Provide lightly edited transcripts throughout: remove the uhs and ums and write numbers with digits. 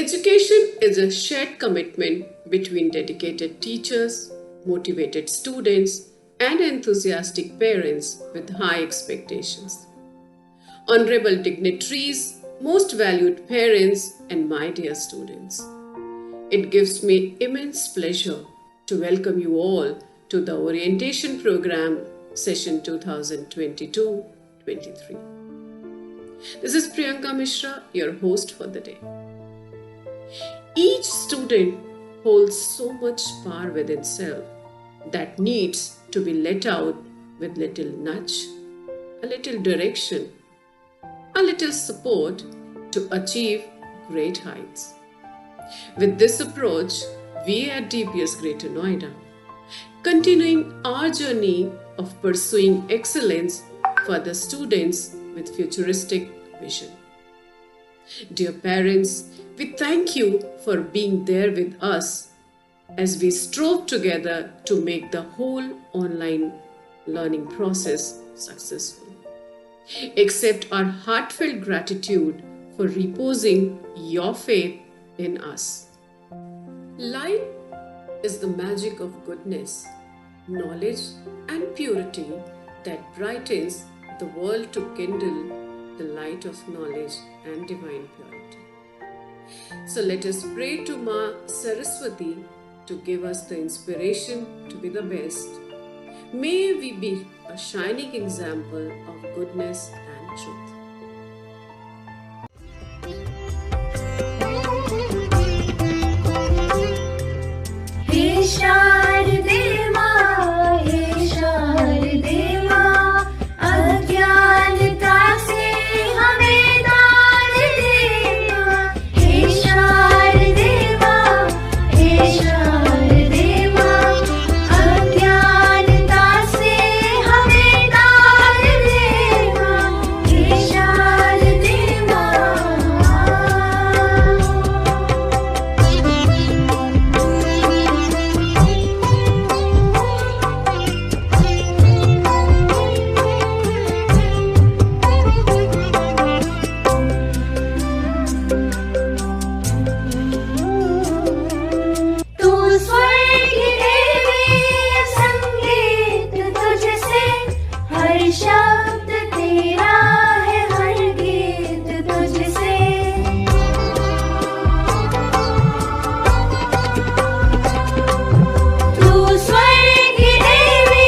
Education is a shared commitment between dedicated teachers, motivated students, and enthusiastic parents with high expectations. Honorable dignitaries, most valued parents, and my dear students, it gives me immense pleasure to welcome you all to the orientation program session 2022-23. This is Priyanka Mishra, your host for the day. Each student holds so much power within self that needs to be let out with little nudge, a little direction, a little support to achieve great heights. With this approach, we at DPS Greater Noida, continuing our journey of pursuing excellence for the students with futuristic vision. Dear parents, we thank you for being there with us as we strove together to make the whole online learning process successful. Accept our heartfelt gratitude for reposing your faith in us. Light is the magic of goodness, knowledge, and purity that brightens the world to kindle the light of knowledge and divine purity. So let us pray to Ma Saraswati to give us the inspiration to be the best. May we be a shining example of goodness and truth. हे शारदे माँ, हे शारदे माँ, अज्ञानता से हमें दान देना। हे शारदे माँ, हे शारदे माँ, अज्ञानता से हमें दान देना। हे शारदे माँ। तू स्वर्ग देवी, संगीत तुझसे, हर शब्द तेरा है, हर गीत तुझसे। तू स्वर्ग देवी,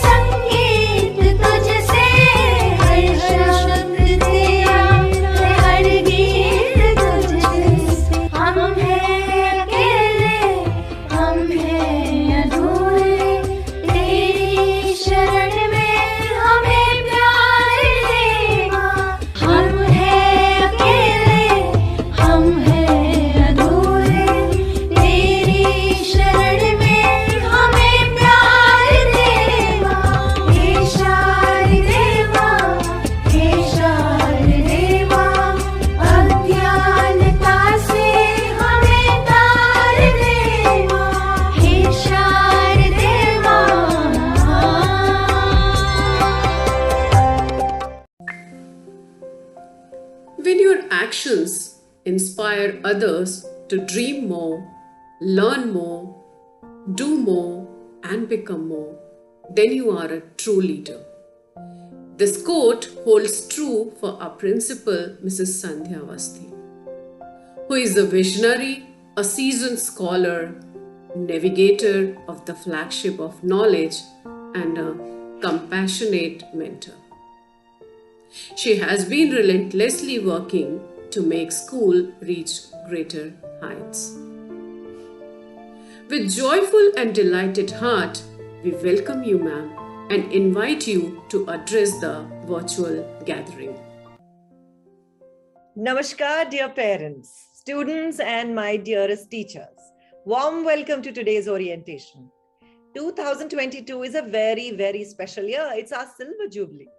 संगीत तुझसे, हर शब्द तेरा है, हर गीत तुझसे। हम हैं अकेले, हम हैं अधूरे, तेरी शरण में हमें प्यार देना। हम हैं अकेले, हम हैं अधूरे, तेरी शरण में हमें प्यार देना। हे शारदे माँ, हे शारदे माँ, अज्ञानता से हमें तार देना। हे शारदे माँ। When your actions inspire others to dream more, learn more, do more, and become more, then you are a true leader. This quote holds true for our principal, Mrs. Sandhya Avasthi, who is a visionary, a seasoned scholar, navigator of the flagship of knowledge, and a compassionate mentor. She has been relentlessly working to make school reach greater heights. With joyful and delighted heart, we welcome you, ma'am, and invite you to address the virtual gathering. Namaskar, dear parents, students, and my dearest teachers. Warm welcome to today's orientation. 2022 is a very, very special year. It's our silver jubilee.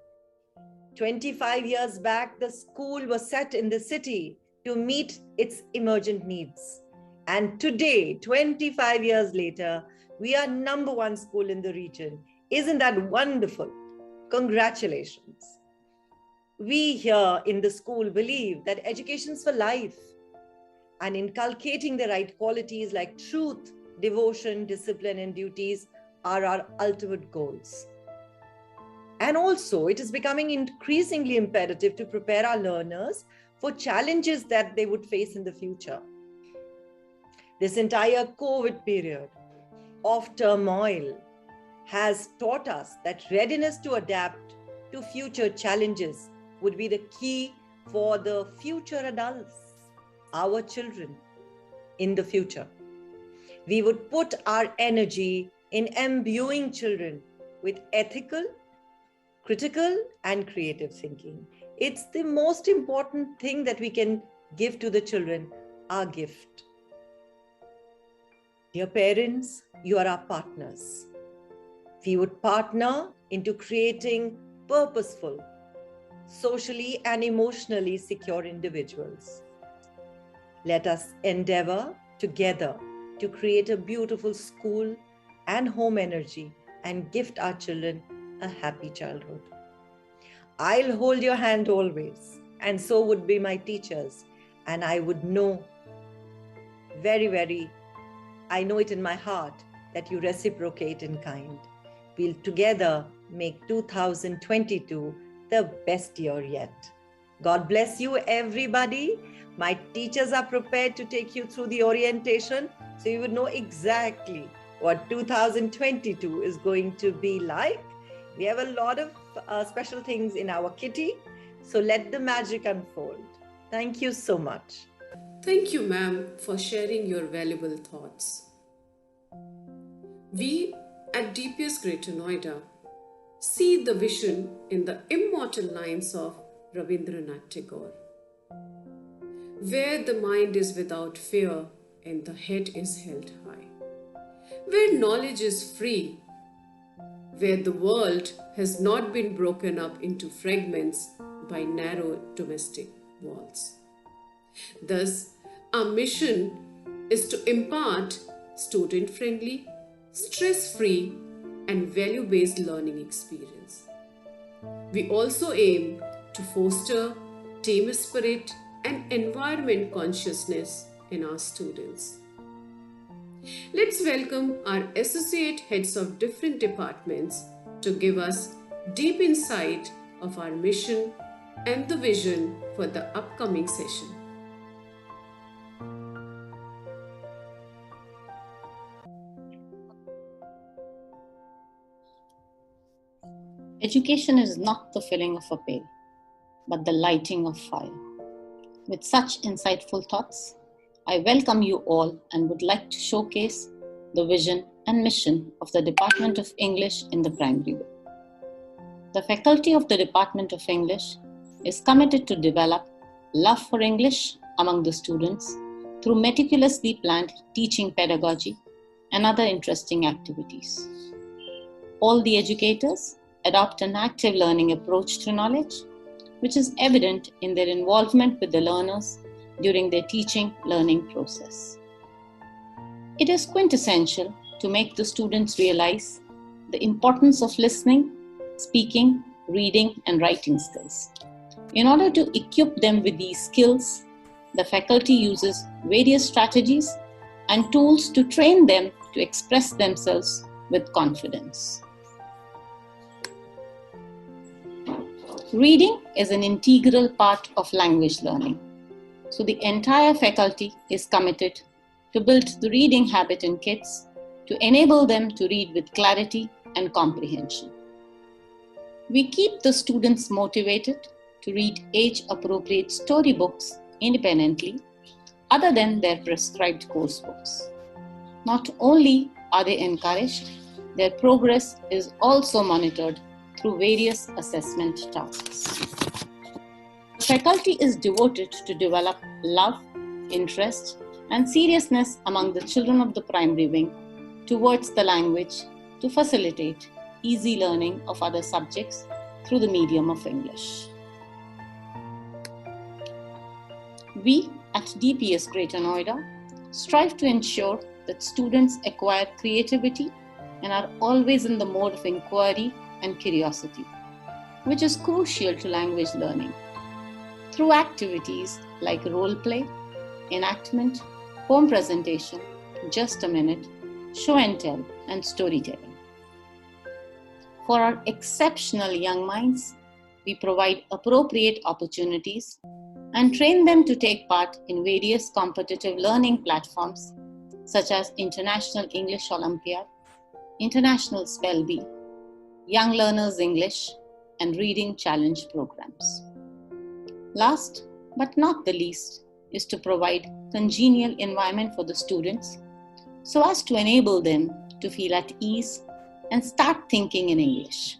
25 years back, the school was set in the city to meet its emergent needs. And today, 25 years later, we are #1 school in the region. Isn't that wonderful? Congratulations. We here in the school believe that education is for life. and inculcating the right qualities like truth, devotion, discipline, and duties are our ultimate goals. And also, it is becoming increasingly imperative to prepare our learners for challenges that they would face in the future. This entire COVID period of turmoil has taught us that readiness to adapt to future challenges would be the key for the future adults, our children in the future. We would put our energy in imbuing children with ethical, critical, and creative thinking. It's the most important thing that we can give to the children, our gift. Dear parents, you are our partners. We would partner into creating purposeful, socially and emotionally secure individuals. Let us endeavor together to create a beautiful school and home energy and gift our children a happy childhood. I'll hold your hand always, and so would be my teachers, and I would know I know it in my heart that you reciprocate in kind. We'll together make 2022 the best year yet. God bless you, everybody. My teachers are prepared to take you through the orientation, so you would know exactly what 2022 is going to be like. We have a lot of special things in our kitty, so let the magic unfold. Thank you so much. Thank you, ma'am, for sharing your valuable thoughts. We at DPS Greater Noida see the vision in the immortal lines of Rabindranath Tagore, where the mind is without fear and the head is held high, where knowledge is free, where the world has not been broken up into fragments by narrow domestic walls. Thus, our mission is to impart student-friendly, stress-free, and value-based learning experience. We also aim to foster team spirit and environment consciousness in our students. Let's welcome our associate heads of different departments to give us deep insight of our mission and the vision for the upcoming session. Education is not the filling of a pail, but the lighting of fire. With such insightful thoughts, I welcome you all and would like to showcase the vision and mission of the Department of English in the primary way. The faculty of the Department of English is committed to develop love for English among the students through meticulously planned teaching pedagogy and other interesting activities. All the educators adopt an active learning approach to knowledge, which is evident in their involvement with the learners during their teaching-learning process. It is quintessential to make the students realize the importance of listening, speaking, reading, and writing skills. In order to equip them with these skills, the faculty uses various strategies and tools to train them to express themselves with confidence. Reading is an integral part of language learning, so the entire faculty is committed to build the reading habit in kids to enable them to read with clarity and comprehension. We keep the students motivated to read age-appropriate storybooks independently, other than their prescribed course books. Not only are they encouraged, their progress is also monitored through various assessment tasks. The faculty is devoted to develop love, interest, and seriousness among the children of the primary wing towards the language to facilitate easy learning of other subjects through the medium of English. We at DPS Greater Noida strive to ensure that students acquire creativity and are always in the mode of inquiry and curiosity, which is crucial to language learning. Through activities like role play, enactment, poem presentation, just a minute, show and tell, and storytelling. For our exceptional young minds, we provide appropriate opportunities and train them to take part in various competitive learning platforms such as International English Olympiad, International Spell Bee, Young Learners English, and Reading Challenge programs. Last but not the least is to provide congenial environment for the students so as to enable them to feel at ease and start thinking in English.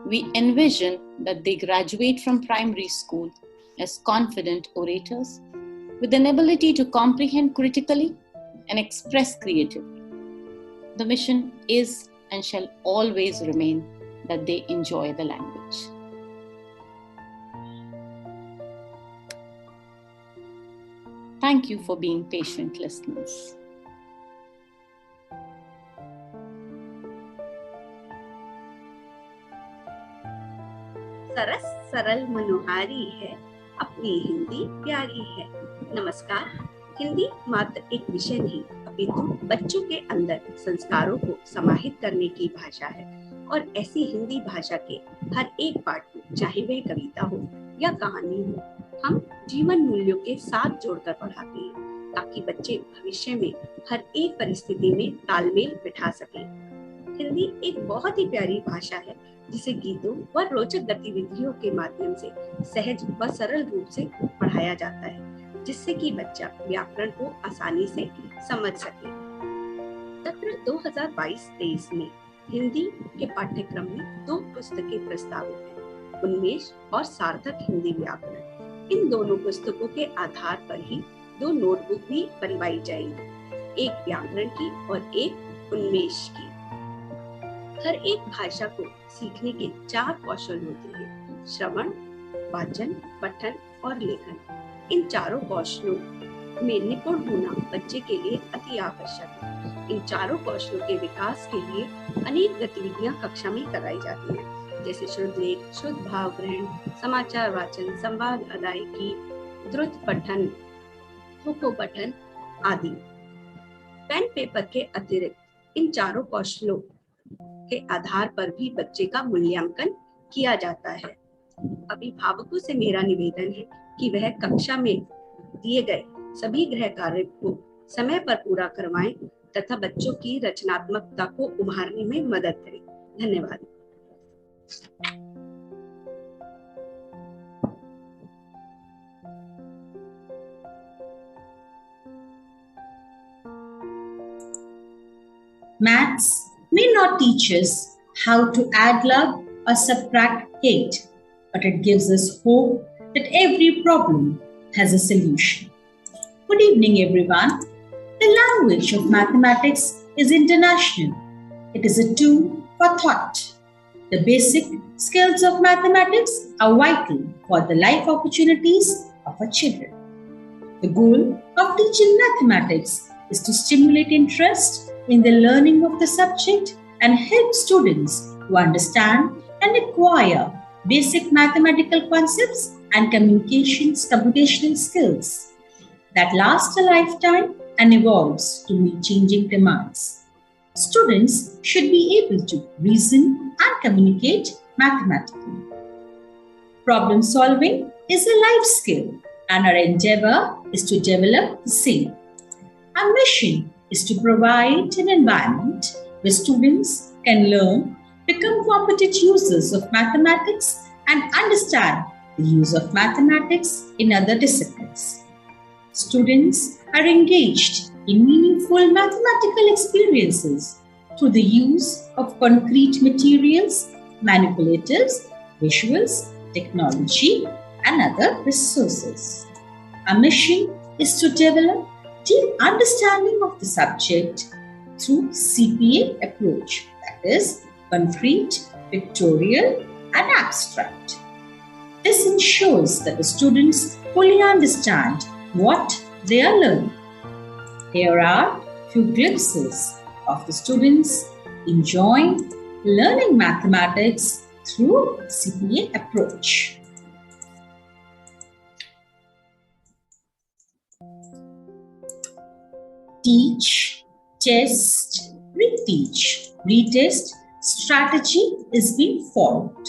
We envision that they graduate from primary school as confident orators with an ability to comprehend critically and express creatively. The mission is and shall always remain that they enjoy the language. Thank you for being patient listeners. सरस सरल मनोहारी है, अपनी हिंदी प्यारी है। नमस्कार। हिंदी मात्र एक विषय नहीं, अपितु बच्चों के अंदर संस्कारों को समाहित करने की भाषा है और ऐसी हिंदी भाषा के हर एक पाठ को, चाहे वह कविता हो या कहानी हो, हम जीवन मूल्यों के साथ जोड़कर पढ़ाते हैं ताकि बच्चे भविष्य में हर एक परिस्थिति में तालमेल बिठा सकें। हिंदी एक बहुत ही प्यारी भाषा है जिसे गीतों व रोचक गतिविधियों के माध्यम से सहज व सरल रूप से पढ़ाया जाता है, जिससे कि बच्चा व्याकरण को आसानी से समझ सके। सत्र 2022-23 में हिंदी के पाठ्यक्रम में 2 पुस्तकें प्रस्तावित हैं, उन्मेष और सार्थक हिंदी व्याकरण। इन दोनों पुस्तकों के आधार पर ही 2 नोटबुक भी बनवाई जाएंगी, एक व्याकरण की और एक उन्मेष की। हर एक भाषा को सीखने के 4 कौशल होते हैं: श्रवण, वाचन, पठन और लेखन। इन चारों कौशलों में निपुण होना बच्चे के लिए अति आवश्यक है। इन चारों कौशलों के विकास के लिए अनेक गतिविधियां कक्षा में कराई जाती हैं, जैसे शुद्ध लेख, शुद्ध भाव ग्रहण, समाचार वाचन, संवाद अदायगी, द्रुत पठन, थोको पठन आदि। पेन पेपर के अतिरिक्त इन चारों कौशलों के आधार पर भी बच्चे का मूल्यांकन किया जाता है। अभिभावकों से मेरा निवेदन है कि वह कक्षा में दिए गए सभी गृह कार्य को समय पर पूरा करवाएं तथा बच्चों की रचनात्मकता को उभारने में मदद करें। धन्यवाद। Maths may not teach us how to add love or subtract hate, but it gives us hope that every problem has a solution. Good evening, everyone. The language of mathematics is international. It is a tool for thought. The basic skills of mathematics are vital for the life opportunities of our children. The goal of teaching mathematics is to stimulate interest in the learning of the subject and help students to understand and acquire basic mathematical concepts and computational skills that last a lifetime and evolves to meet changing demands. Students should be able to reason and communicate mathematically. Problem solving is a life skill, and our endeavor is to develop the same. Our mission is to provide an environment where students can learn, become competent users of mathematics, and understand the use of mathematics in other disciplines. Students are engaged in meaningful mathematical experiences through the use of concrete materials, manipulators, visuals, technology, and other resources. Our mission is to develop deep understanding of the subject through CPA approach, that is, concrete, pictorial, and abstract. This ensures that the students fully understand what they are learning. Here are few glimpses of the students enjoying learning mathematics through CPA approach. teach, test, reteach, retest strategy is being followed.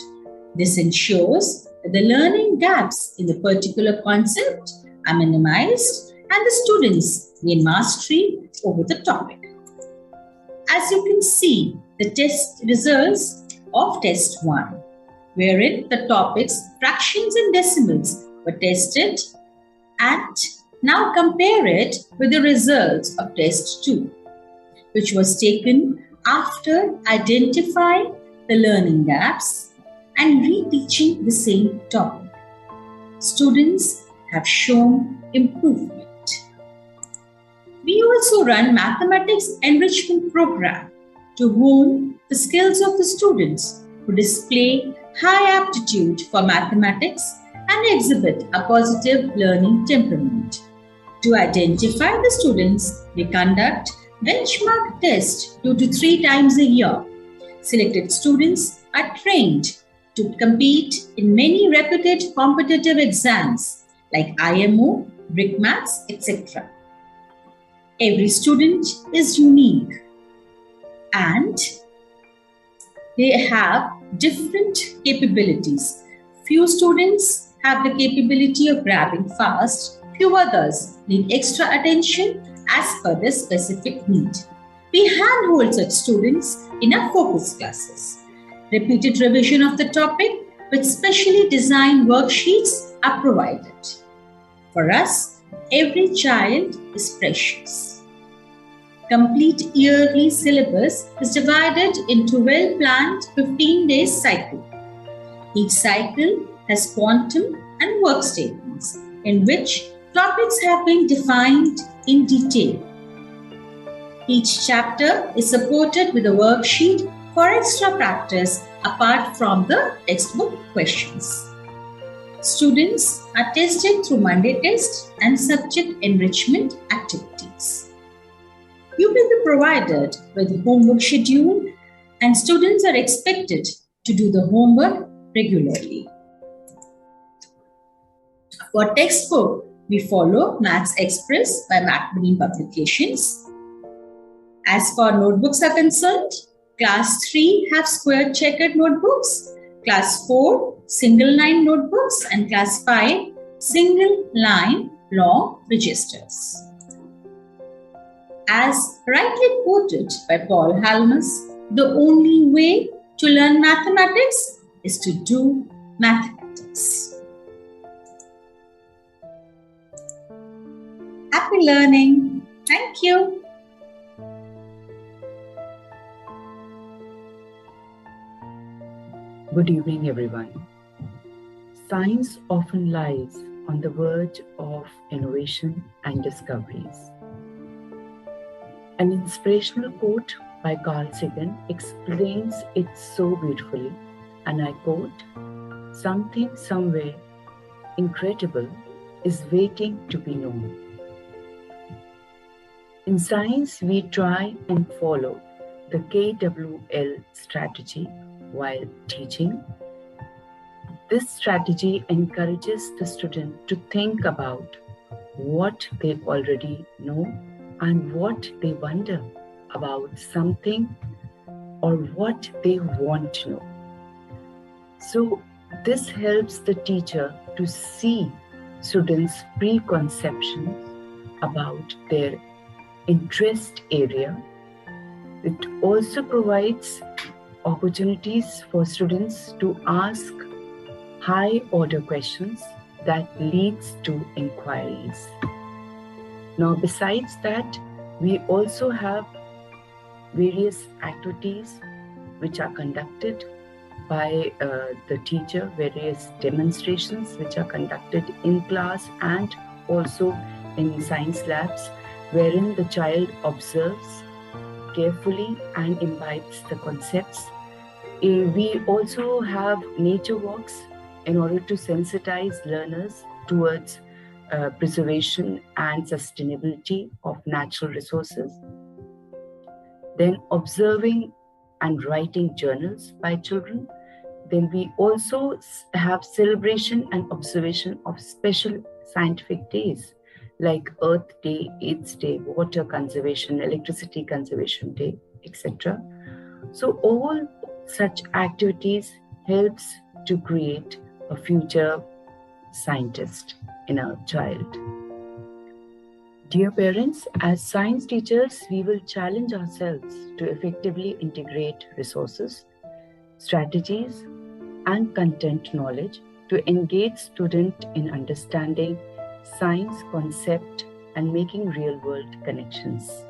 This ensures that the learning gaps in the particular concept are minimized and the students gain mastery over the topic. As you can see, the test results of test 1, wherein the topics fractions and decimals were tested, and now compare it with the results of test 2, which was taken after identifying the learning gaps and reteaching the same topic. Students have shown improvement. We also run mathematics enrichment program to hone the skills of the students who display high aptitude for mathematics and exhibit a positive learning temperament. To identify the students, we conduct benchmark tests 2 to 3 times a year. Selected students are trained to compete in many reputed competitive exams like IMO, BRICMATS, etc. Every student is unique and they have different capabilities. Few students have the capability of grabbing fast, few others need extra attention as per their specific need. We handhold such students in our focus classes. Repeated revision of the topic with specially designed worksheets are provided. For us, every child is precious. Complete yearly syllabus is divided into well-planned 15-day cycle. Each cycle has quantum and work statements in which topics have been defined in detail. Each chapter is supported with a worksheet for extra practice apart from the textbook questions. Students are tested through Monday test and subject enrichment activities. You will be provided with the homework schedule and students are expected to do the homework regularly. For textbook, we follow Maths Express by Macmillan Publications. As far notebooks are concerned, Class 3 have square checkered notebooks, Class 4 single line notebooks, and Class 5 single line long registers. As rightly quoted by Paul Halmas, the only way to learn mathematics is to do mathematics. Happy learning. Thank you. Good evening, everyone. Science often lies on the verge of innovation and discoveries. An inspirational quote by Carl Sagan explains it so beautifully, and I quote, "Something somewhere incredible is waiting to be known." In science, we try and follow the KWL strategy while teaching. This strategy encourages the student to think about what they already know and what they wonder about something or what they want to know. So this helps the teacher to see students' preconceptions about their interest area. It also provides opportunities for students to ask high order questions that leads to inquiries. Now, besides that, we also have various activities which are conducted by the teacher, various demonstrations which are conducted in class and also in science labs, wherein the child observes carefully and imbibes the concepts. We also have nature walks in order to sensitize learners towards preservation and sustainability of natural resources. Then observing and writing journals by children. Then we also have celebration and observation of special scientific days, like Earth Day, AIDS Day, Water Conservation, Electricity Conservation Day, etc. So all such activities helps to create a future scientist in our child. Dear parents, as science teachers, we will challenge ourselves to effectively integrate resources, strategies, and content knowledge to engage students in understanding science concept and making real-world connections.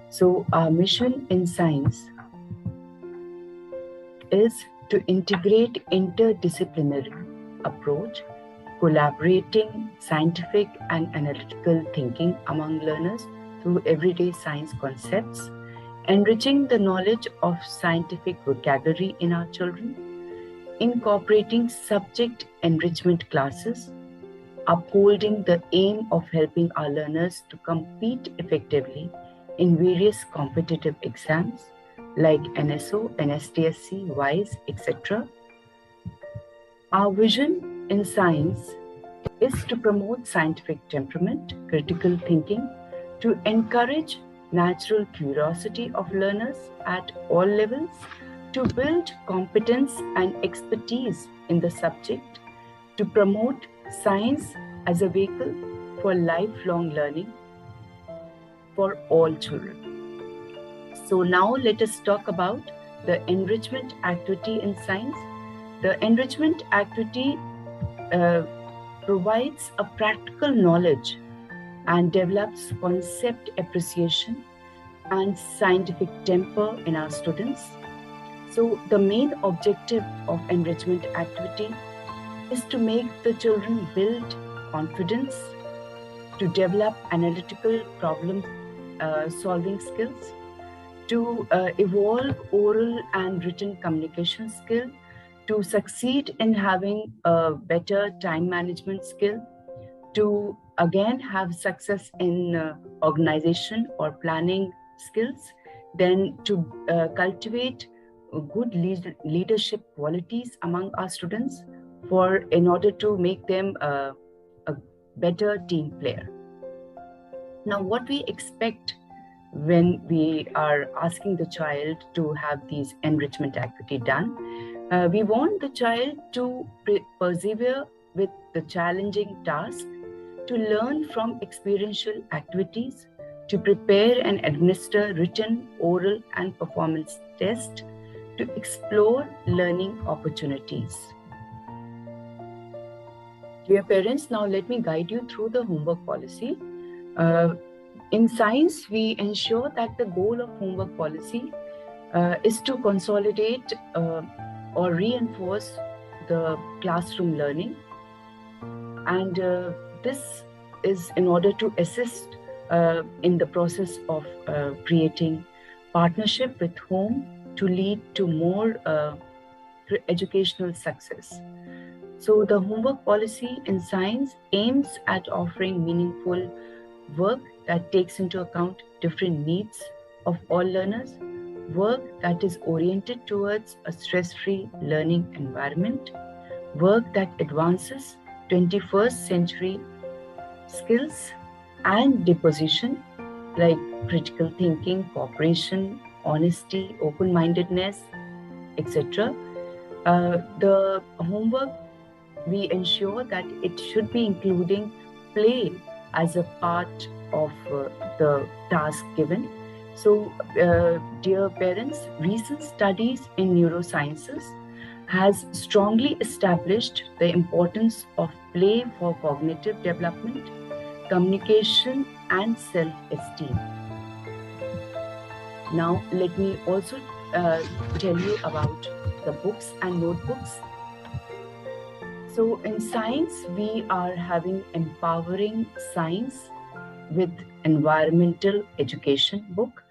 So our mission in science is to integrate interdisciplinary approach, collaborating scientific and analytical thinking among learners through everyday science concepts, enriching the knowledge of scientific vocabulary in our children, incorporating subject enrichment classes, upholding the aim of helping our learners to compete effectively in various competitive exams like NSO, NSTSC, WISE, etc. Our vision in science is to promote scientific temperament, critical thinking, to encourage natural curiosity of learners at all levels, to build competence and expertise in the subject, to promote science as a vehicle for lifelong learning for all children. So now let us talk about the enrichment activity in science. The enrichment activity provides a practical knowledge and develops concept appreciation and scientific temper in our students. So the main objective of enrichment activity is to make the children build confidence, to develop analytical problem solving skills, to evolve oral and written communication skill, to succeed in having a better time management skill, to again have success in organization or planning skills, then to cultivate good leadership qualities among our students in order to make them a better team player. Now, what we expect when we are asking the child to have these enrichment activity done, we want the child to persevere with the challenging task, to learn from experiential activities, to prepare and administer written, oral, and performance tests, to explore learning opportunities. Dear parents, now let me guide you through the homework policy. In science, we ensure that the goal of homework policy is to consolidate or reinforce the classroom learning. And this is in order to assist in the process of creating partnership with home to lead to more educational success. So the homework policy in science aims at offering meaningful work that takes into account different needs of all learners, work that is oriented towards a stress-free learning environment, work that advances 21st century skills and deposition like critical thinking, cooperation, honesty, open-mindedness, etc. The homework, we ensure that it should be including play as a part of the task given. So, dear parents, recent studies in neurosciences has strongly established the importance of play for cognitive development, communication, and self-esteem. Now, let me also tell you about the books and notebooks. So in science, we are having Empowering Science with Environmental Education book.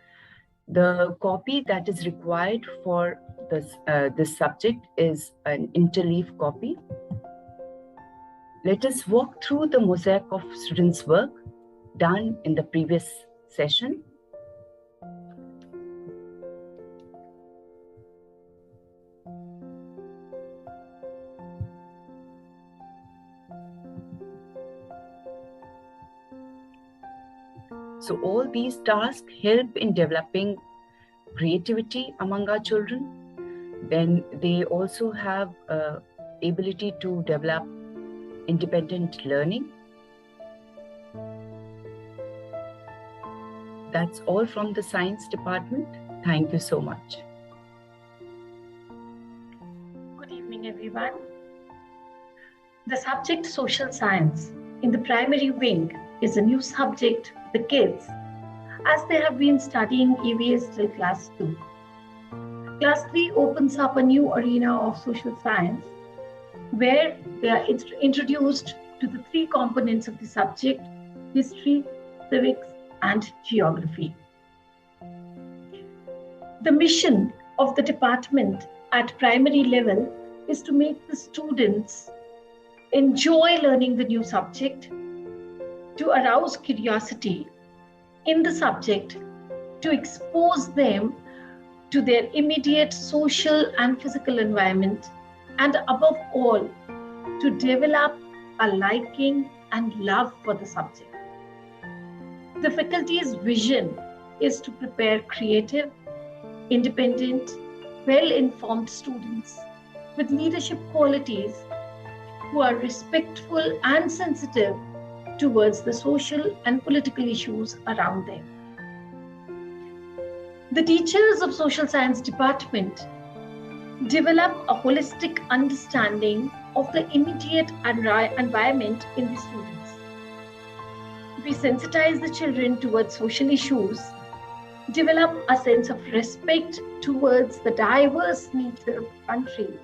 The copy that is required for this subject is an interleaf copy. Let us walk through the mosaic of students' work done in the previous session. So all these tasks help in developing creativity among our children. Then they also have ability to develop independent learning. That's all from the science department. Thank you so much. Good evening, everyone. The subject social science in the primary wing is a new subject for the kids, as they have been studying EVS till class 2. Class 3 opens up a new arena of social science where they are introduced to the 3 components of the subject: history, civics, and geography. The mission of the department at primary level is to make the students enjoy learning the new subject, to arouse curiosity in the subject, to expose them to their immediate social and physical environment, and above all, to develop a liking and love for the subject. The faculty's vision is to prepare creative, independent, well-informed students with leadership qualities who are respectful and sensitive towards the social and political issues around them. The teachers of social science department develop a holistic understanding of the immediate environment in the students. We sensitize the children towards social issues, develop a sense of respect towards the diverse nature of the country,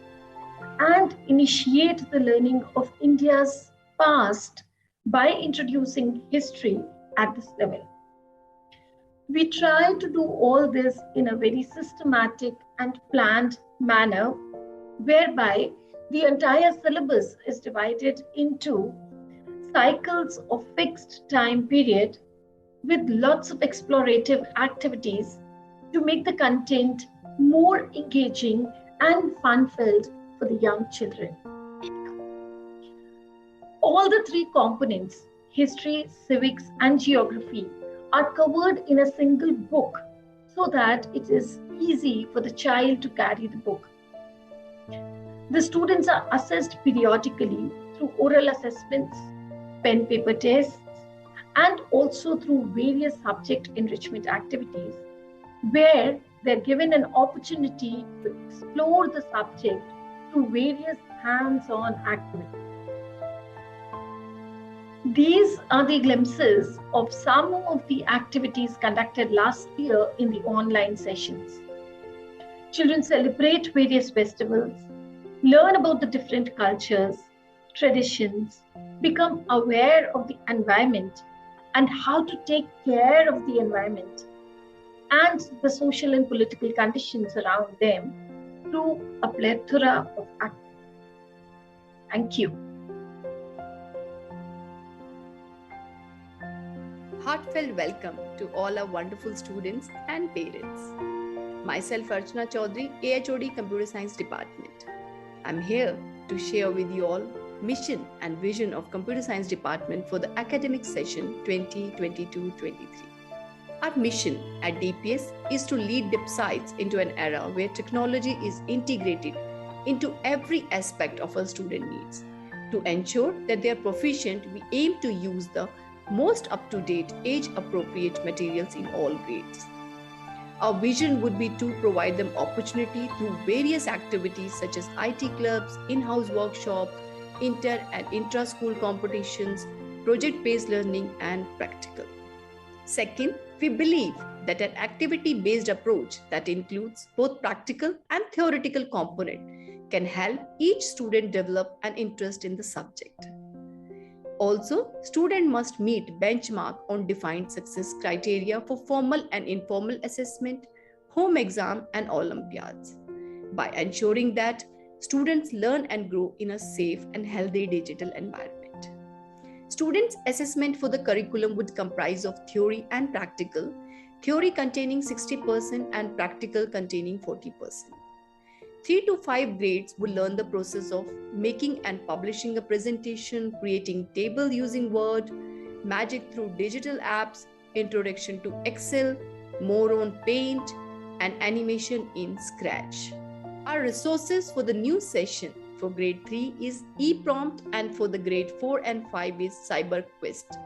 and initiate the learning of India's past by introducing history at this level. We try to do all this in a very systematic and planned manner, whereby the entire syllabus is divided into cycles of fixed time period with lots of explorative activities to make the content more engaging and fun-filled for the young children. All the 3 components, history, civics, and geography, are covered in a single book so that it is easy for the child to carry the book. The students are assessed periodically through oral assessments, pen paper tests, and also through various subject enrichment activities, where they're given an opportunity to explore the subject through various hands-on activities. These are the glimpses of some of the activities conducted last year in the online sessions. Children celebrate various festivals, learn about the different cultures, traditions, become aware of the environment and how to take care of the environment and the social and political conditions around them through a plethora of activities. Thank you. Heartfelt welcome to all our wonderful students and parents. Myself Archana Chaudhary, AHOD Computer Science Department. I'm here to share with you all mission and vision of Computer Science Department for the academic session 2022-23. Our mission at DPS is to lead DIPScites into an era where technology is integrated into every aspect of our student needs. To ensure that they are proficient, we aim to use the most up-to-date, age-appropriate materials in all grades. Our vision would be to provide them opportunity through various activities such as IT clubs, in-house workshops, inter and intra-school competitions, project-based learning, and practical. Second, we believe that an activity-based approach that includes both practical and theoretical component can help each student develop an interest in the subject. Also, student must meet benchmark on defined success criteria for formal and informal assessment, home exam, and Olympiads, by ensuring that students learn and grow in a safe and healthy digital environment. Students' assessment for the curriculum would comprise of theory and practical, theory containing 60% and practical containing 40%. 3 to 5 grades will learn the process of making and publishing a presentation, creating table using Word, magic through digital apps, introduction to Excel, more on Paint, and animation in Scratch. Our resources for the new session for grade 3 is ePrompt, and for the grade 4 and 5 is CyberQuest.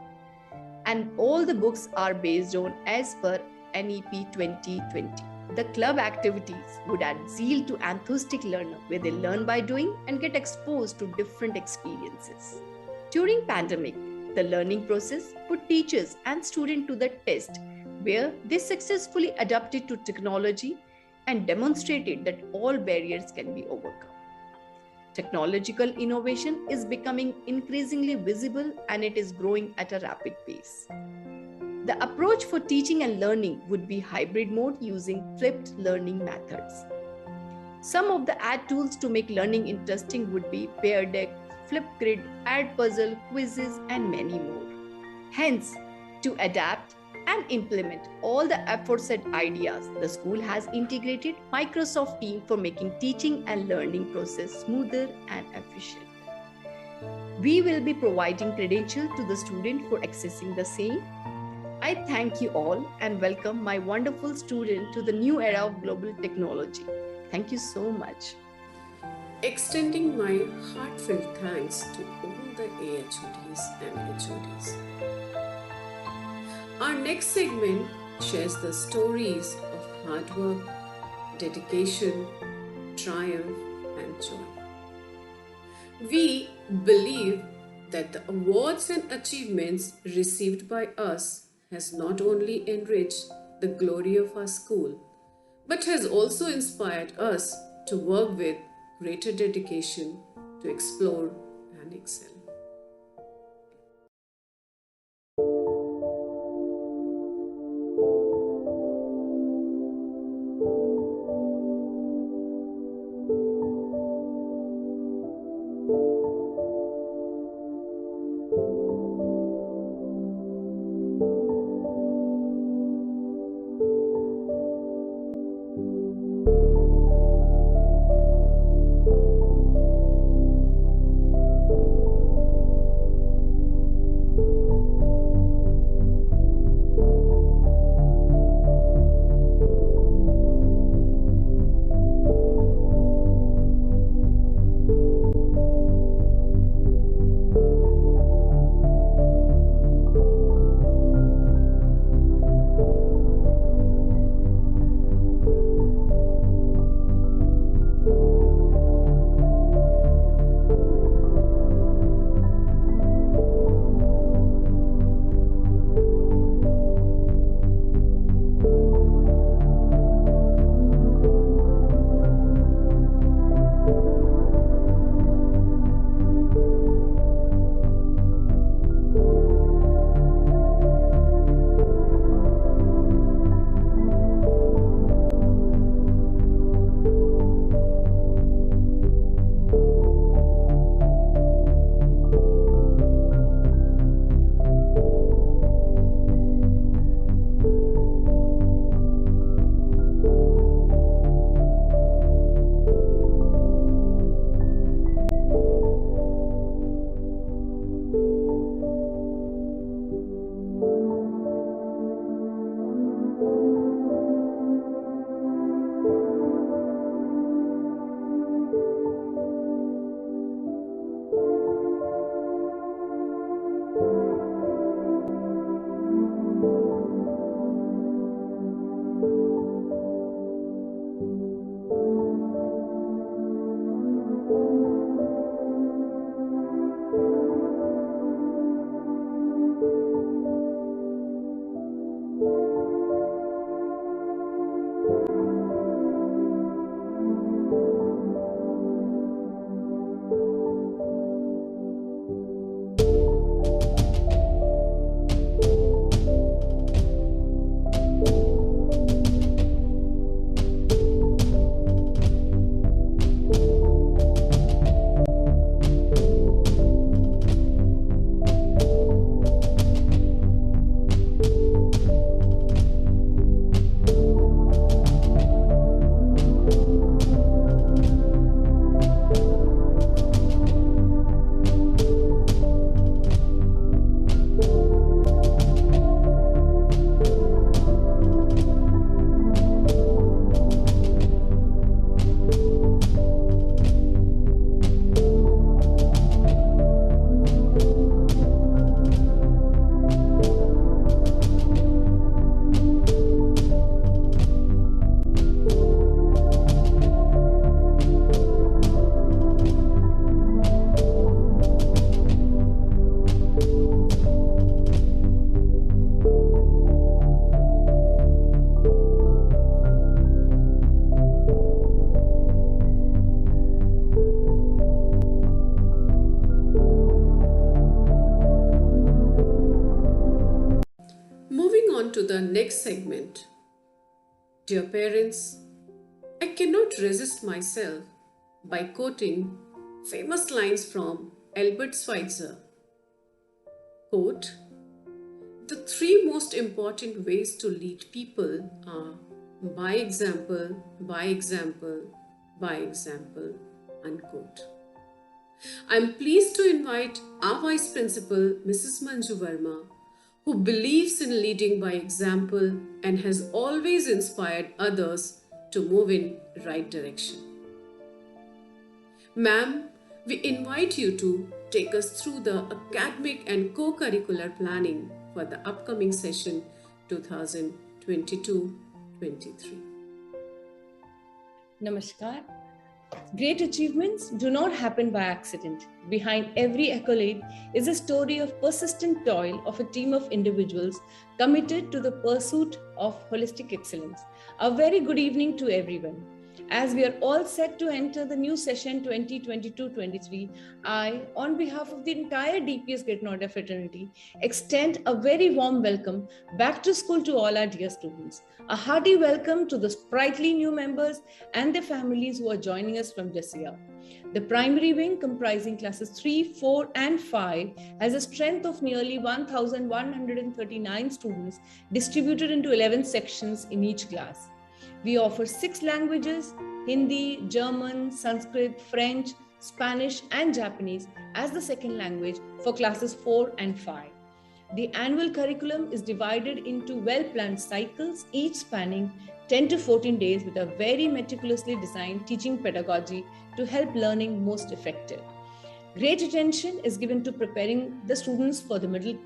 And all the books are based on as per NEP 2020. The club activities would add zeal to enthusiastic learner, where they learn by doing and get exposed to different experiences. During pandemic, the learning process put teachers and students to the test, where they successfully adapted to technology and demonstrated that all barriers can be overcome. Technological innovation is becoming increasingly visible, and it is growing at a rapid pace. The approach for teaching and learning would be hybrid mode using flipped learning methods. Some of the add tools to make learning interesting would be Pear Deck, Flipgrid, Add Puzzle, quizzes, and many more. Hence, to adapt and implement all the aforesaid ideas, the school has integrated Microsoft Teams for making teaching and learning process smoother and efficient. We will be providing credentials to the student for accessing the same. I thank you all and welcome my wonderful student to the new era of global technology. Thank you so much. Extending my heartfelt thanks to all the AHODs and HODs. Our next segment shares the stories of hard work, dedication, triumph, and joy. We believe that the awards and achievements received by us has not only enriched the glory of our school, but has also inspired us to work with greater dedication to explore and excel. the next segment. Dear parents, I cannot resist myself by quoting famous lines from Albert Schweitzer. Quote, "The three most important ways to lead people are by example, by example, by example." Unquote. I'm pleased to invite our Vice Principal, Mrs. Manju Verma, who believes in leading by example and has always inspired others to move in right direction. Ma'am, we invite you to take us through the academic and co-curricular planning for the upcoming session 2022-23. Namaskar. Great achievements do not happen by accident. Behind every accolade is a story of persistent toil of a team of individuals committed to the pursuit of holistic excellence. A very good evening to everyone. As we are all set to enter the new session 2022-23, I, on behalf of the entire DPS Great Noida fraternity, extend a very warm welcome back to school to all our dear students. A hearty welcome to the sprightly new members and their families who are joining us from this year. The primary wing, comprising classes 3, 4, and 5, has a strength of nearly 1,139 students distributed into 11 sections in each class. We offer 6 languages: Hindi, German, Sanskrit, French, Spanish, and Japanese as the second language for classes 4 and 5. The annual curriculum is divided into well-planned cycles, each spanning 10 to 14 days, with a very meticulously designed teaching pedagogy to help learning most effective. Great attention is given to preparing the students for the middle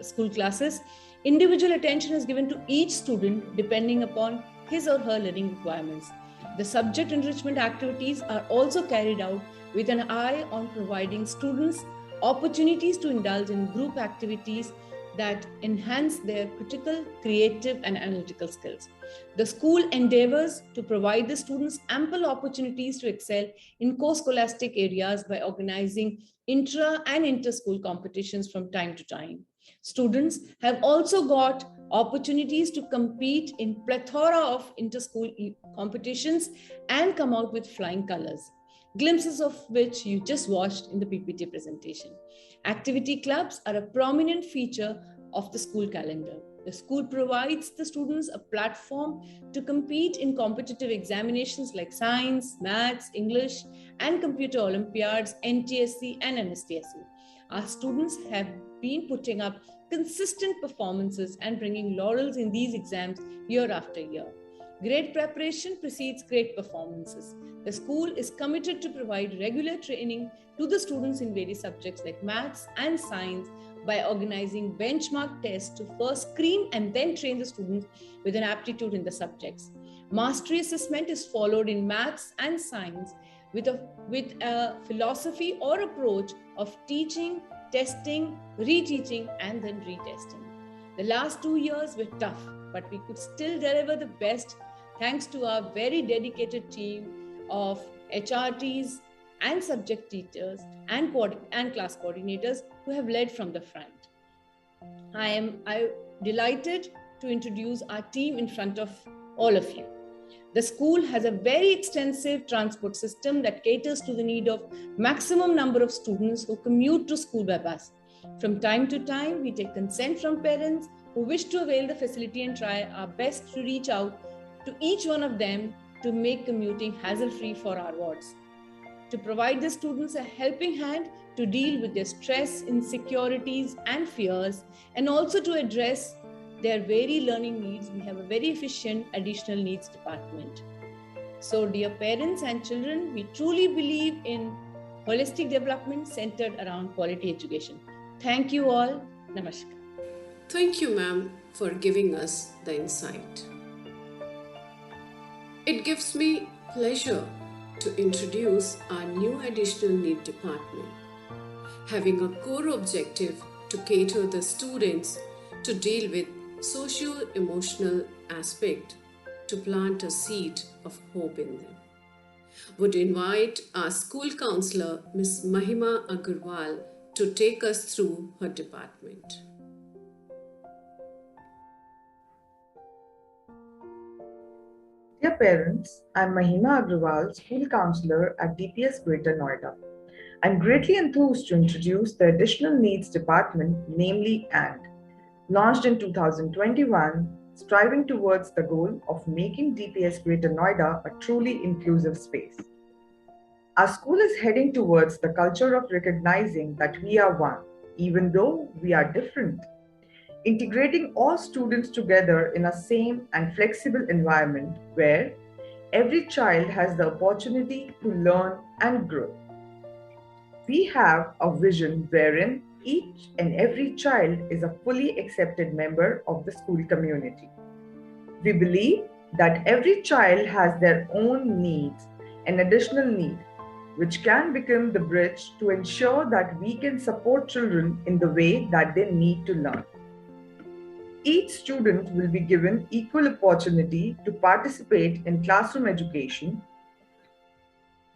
school classes. Individual attention is given to each student depending upon his or her learning requirements. The subject enrichment activities are also carried out with an eye on providing students opportunities to indulge in group activities that enhance their critical, creative, and analytical skills. The school endeavors to provide the students ample opportunities to excel in co-scholastic areas by organizing intra and inter-school competitions from time to time. Students have also got opportunities to compete in plethora of inter-school competitions and come out with flying colors, glimpses of which you just watched in the PPT presentation. Activity clubs are a prominent feature of the school calendar. The school provides the students a platform to compete in competitive examinations like science, maths, English, and computer olympiads, NTSC and NSTSC. Our students have been putting up consistent performances and bringing laurels in these exams year after year. Great preparation precedes great performances. The school is committed to provide regular training to the students in various subjects like maths and science by organizing benchmark tests to first screen and then train the students with an aptitude in the subjects. Mastery assessment is followed in maths and science with a philosophy or approach of teaching, testing, reteaching, and then retesting. The last 2 years were tough, but we could still deliver the best thanks to our very dedicated team of HRTs and subject teachers and class coordinators who have led from the front. I am delighted to introduce our team in front of all of you. The school has a very extensive transport system that caters to the need of maximum number of students who commute to school by bus. From time to time, we take consent from parents who wish to avail the facility and try our best to reach out to each one of them to make commuting hassle-free for our wards. To provide the students a helping hand to deal with their stress, insecurities, and fears, and also to address their very learning needs, we have a very efficient additional needs department. So, dear parents and children, we truly believe in holistic development centered around quality education. Thank you all. Namaskar. Thank you, ma'am, for giving us the insight. It gives me pleasure to introduce our new additional need department, having a core objective to cater the students to deal with socio-emotional aspect, to plant a seed of hope in them. Would invite our school counselor, Ms. Mahima Agarwal, to take us through her department. Dear parents, I'm Mahima Agrawal, school counselor at DPS Greater Noida. I'm greatly enthused to introduce the Additional Needs Department, namely AND, launched in 2021, striving towards the goal of making DPS Greater Noida a truly inclusive space. Our school is heading towards the culture of recognizing that we are one, even though we are different. Integrating all students together in a same and flexible environment where every child has the opportunity to learn and grow. We have a vision wherein each and every child is a fully accepted member of the school community. We believe that every child has their own needs and additional need, which can become the bridge to ensure that we can support children in the way that they need to learn. Each student will be given equal opportunity to participate in classroom education.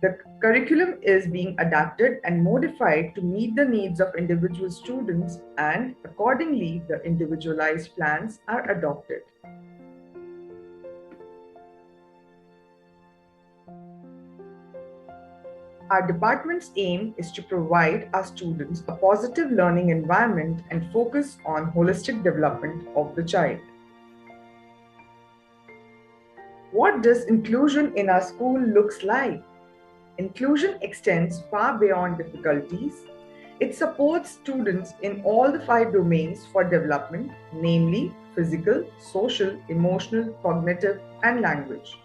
The curriculum is being adapted and modified to meet the needs of individual students, and accordingly, the individualized plans are adopted. Our department's aim is to provide our students a positive learning environment and focus on holistic development of the child. What does inclusion in our school looks like? Inclusion extends far beyond difficulties. It supports students in all the 5 domains for development, namely physical, social, emotional, cognitive, and language.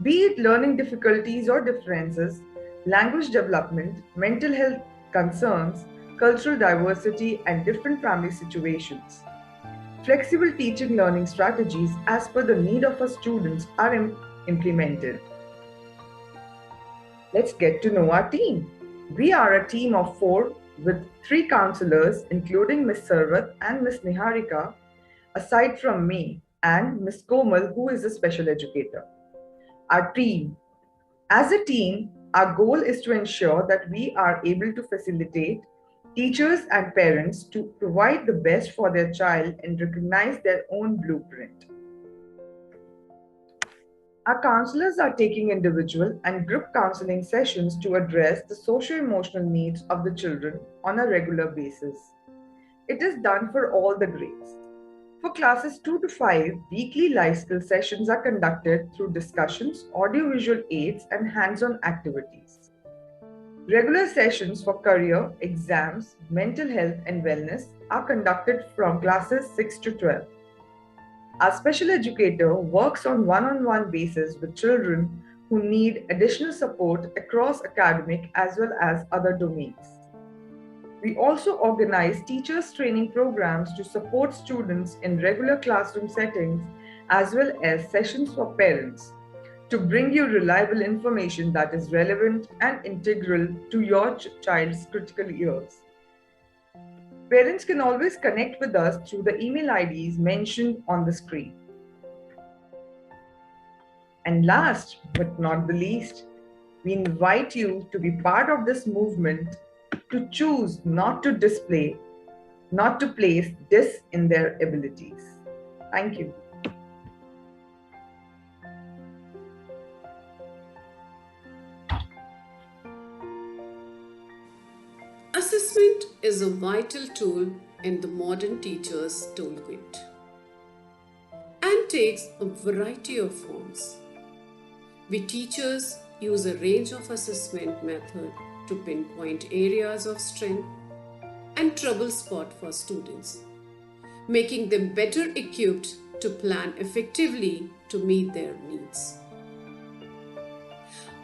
Be it learning difficulties or differences, language development, mental health concerns, cultural diversity, and different family situations. Flexible teaching learning strategies as per the need of our students are implemented. Let's get to know our team. We are a team of 4 with 3 counselors, including Ms. Sarvat and Ms. Niharika, aside from me, and Ms. Komal, who is a special educator. Our team. As a team, our goal is to ensure that we are able to facilitate teachers and parents to provide the best for their child and recognize their own blueprint. Our counselors are taking individual and group counseling sessions to address the socio-emotional needs of the children on a regular basis. It is done for all the grades. For classes 2 to 5, weekly life skill sessions are conducted through discussions, audiovisual aids, and hands-on activities. Regular sessions for career, exams, mental health, and wellness are conducted from classes 6 to 12. Our special educator works on one-on-one basis with children who need additional support across academic as well as other domains. We also organize teachers' training programs to support students in regular classroom settings as well as sessions for parents to bring you reliable information that is relevant and integral to your child's critical years. Parents can always connect with us through the email IDs mentioned on the screen. And last but not the least, we invite you to be part of this movement to choose not to display, not to place this in their abilities. Thank you. Assessment is a vital tool in the modern teacher's toolkit and takes a variety of forms. We teachers use a range of assessment methods to pinpoint areas of strength and trouble spot for students, making them better equipped to plan effectively to meet their needs.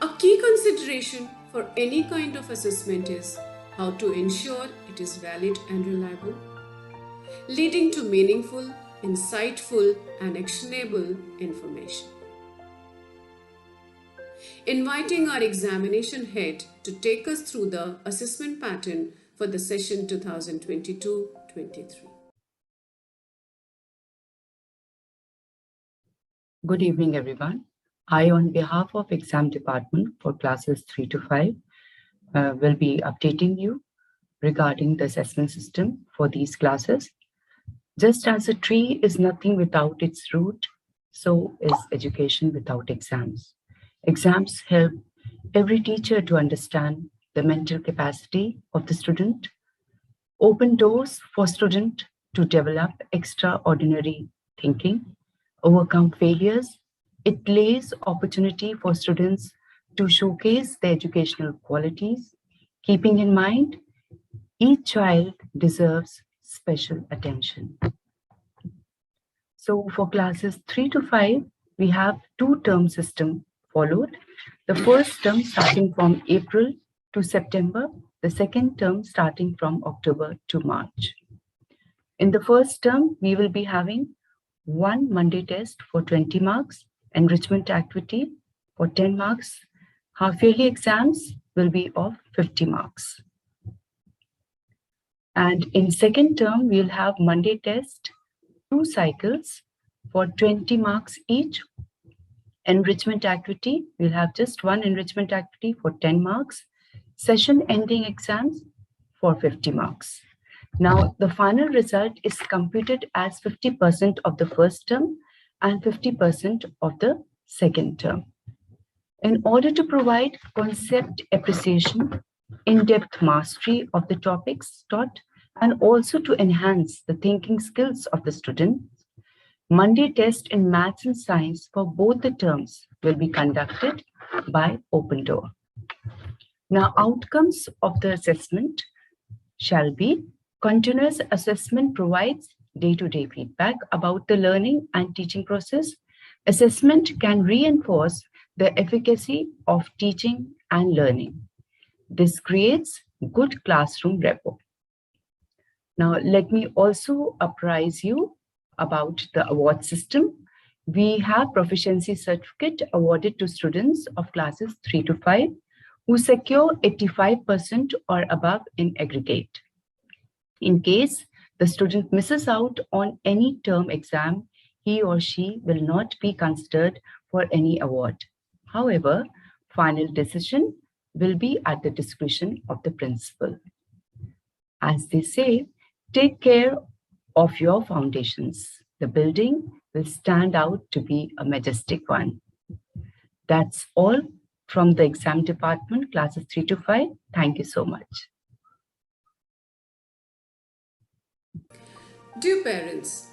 A key consideration for any kind of assessment is how to ensure it is valid and reliable, leading to meaningful, insightful, and actionable information. Inviting our examination head to take us through the assessment pattern for the session 2022-23. Good evening, everyone. I, on behalf of Exam Department for classes 3 to 5, will be updating you regarding the assessment system for these classes. Just as a tree is nothing without its root, so is education without exams. Exams help every teacher to understand the mental capacity of the student, open doors for student to develop extraordinary thinking, overcome failures. It lays opportunity for students to showcase their educational qualities, keeping in mind each child deserves special attention. So for classes 3 to 5, we have two-term system followed. The first term starting from April to September, the second term starting from October to March. In the first term, we will be having one Monday test for 20 marks, enrichment activity for 10 marks. Half-yearly exams will be of 50 marks. And in second term, we'll have Monday test, 2 cycles for 20 marks each. Enrichment activity, we'll have just one enrichment activity for 10 marks. Session ending exams for 50 marks. Now, the final result is computed as 50% of the first term and 50% of the second term. In order to provide concept appreciation, in-depth mastery of the topics taught, and also to enhance the thinking skills of the students, Monday test in maths and science for both the terms will be conducted by Open Door. Now, outcomes of the assessment shall be: continuous assessment provides day-to-day feedback about the learning and teaching process. Assessment can reinforce the efficacy of teaching and learning. This creates good classroom rapport. Now, let me also apprise you about the award system. We have proficiency certificate awarded to students of classes 3 to 5 who secure 85% or above in aggregate. In case the student misses out on any term exam, he or she will not be considered for any award. However, final decision will be at the discretion of the principal. As they say, take care of your foundations. The building will stand out to be a majestic one. That's all from the exam department, classes 3 to 5. Thank you so much. Dear parents,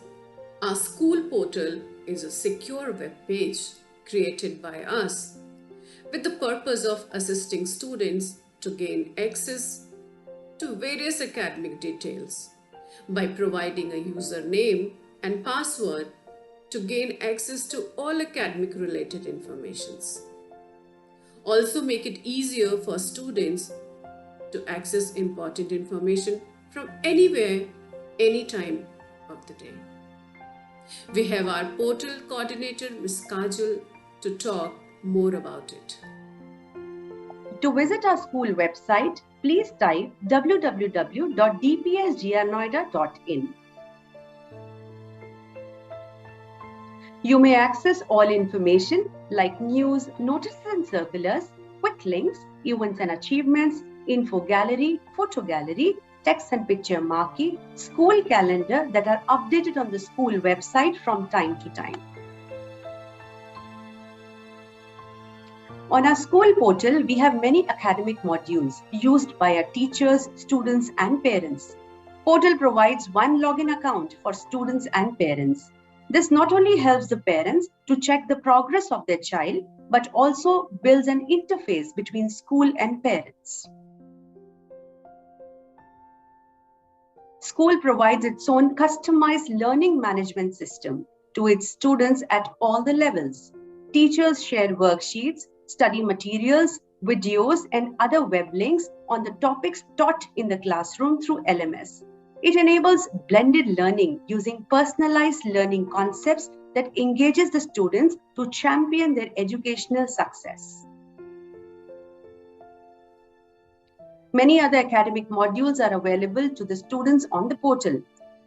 our school portal is a secure web page created by us with the purpose of assisting students to gain access to various academic details by providing a username and password to gain access to all academic related informations. Also make it easier for students to access important information from anywhere, anytime of the day. We have our portal coordinator, Ms. Kajal, to talk more about it. To visit our school website, please type www.dpsgrnoida.in. You may access all information like news, notices and circulars, quick links, events and achievements, info gallery, photo gallery, text and picture marquee, school calendar that are updated on the school website from time to time. On our school portal, we have many academic modules used by our teachers, students and parents. Portal provides one login account for students and parents. This not only helps the parents to check the progress of their child, but also builds an interface between school and parents. School provides its own customized learning management system to its students at all the levels. Teachers share worksheets, study materials, videos, and other web links on the topics taught in the classroom through LMS. It enables blended learning using personalized learning concepts that engages the students to champion their educational success. Many other academic modules are available to the students on the portal.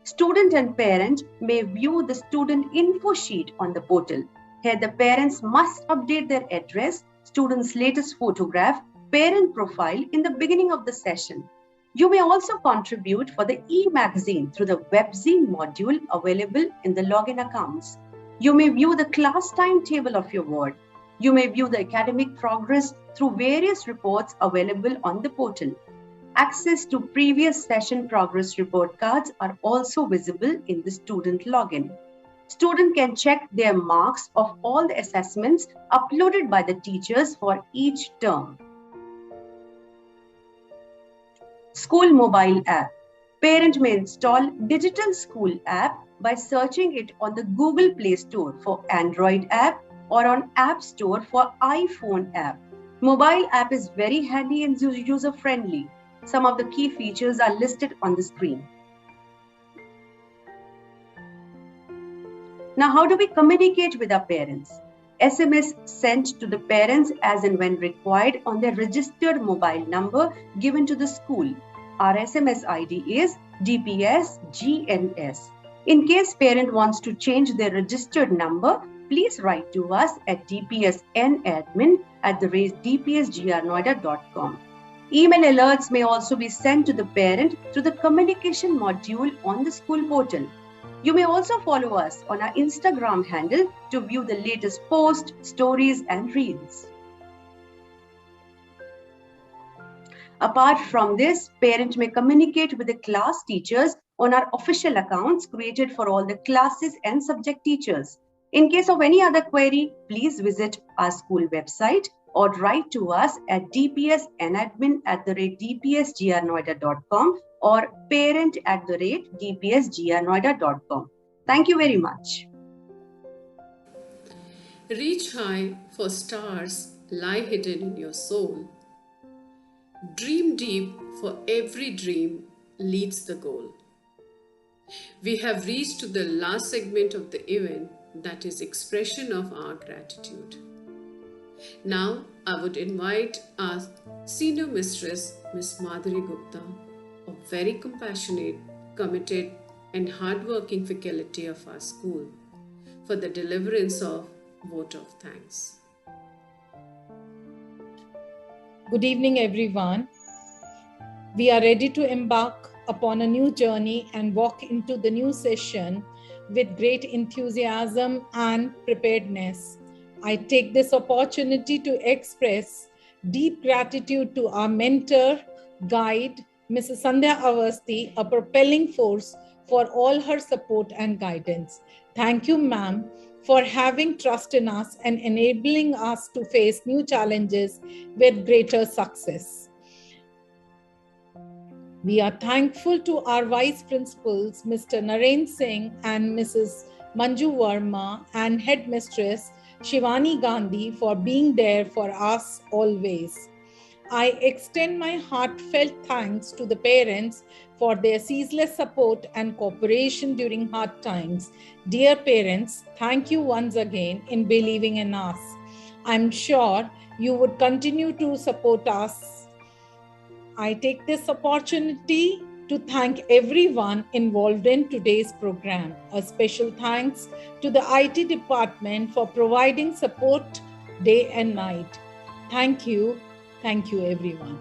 Student and parent may view the student info sheet on the portal. Here, the parents must update their address, student's latest photograph, parent profile in the beginning of the session. You may also contribute for the e-magazine through the webzine module available in the login accounts. You may view the class timetable of your ward. You may view the academic progress through various reports available on the portal. Access to previous session progress report cards are also visible in the student login. Student can check their marks of all the assessments uploaded by the teachers for each term. School mobile app. Parent may install Digital School app by searching it on the Google Play Store for Android app or on App Store for iPhone app. Mobile app is very handy and user-friendly. Some of the key features are listed on the screen. Now, how do we communicate with our parents? SMS sent to the parents as and when required on their registered mobile number given to the school. Our SMS ID is DPS-GNS. In case parent wants to change their registered number, please write to us at dpsnadmin@dpsgrnoida.com. Email alerts may also be sent to the parent through the communication module on the school portal. You may also follow us on our Instagram handle to view the latest posts, stories, and reels. Apart from this, parents may communicate with the class teachers on our official accounts created for all the classes and subject teachers. In case of any other query, please visit our school website or write to us at dpsnadmin@dpsgrnoida.com or parent@dpsgrnoida.com. Thank you very much. Reach high, for stars lie hidden in your soul. Dream deep, for every dream leads the goal. We have reached to the last segment of the event, that is expression of our gratitude. Now, I would invite our senior mistress, Ms. Madhuri Gupta, a very compassionate, committed, and hardworking faculty of our school, for the deliverance of vote of thanks. Good evening, everyone. We are ready to embark upon a new journey and walk into the new session with great enthusiasm and preparedness. I take this opportunity to express deep gratitude to our mentor, guide, Mrs. Sandhya Avasthi, a propelling force for all her support and guidance. Thank you, ma'am, for having trust in us and enabling us to face new challenges with greater success. We are thankful to our vice principals, Mr. Naren Singh and Mrs. Manju Verma, and headmistress Shivani Gandhi for being there for us always. I extend my heartfelt thanks to the parents for their ceaseless support and cooperation during hard times. Dear parents, thank you once again in believing in us. I'm sure you would continue to support us. I take this opportunity to thank everyone involved in today's program. A special thanks to the IT department for providing support day and night. Thank you. Thank you, everyone.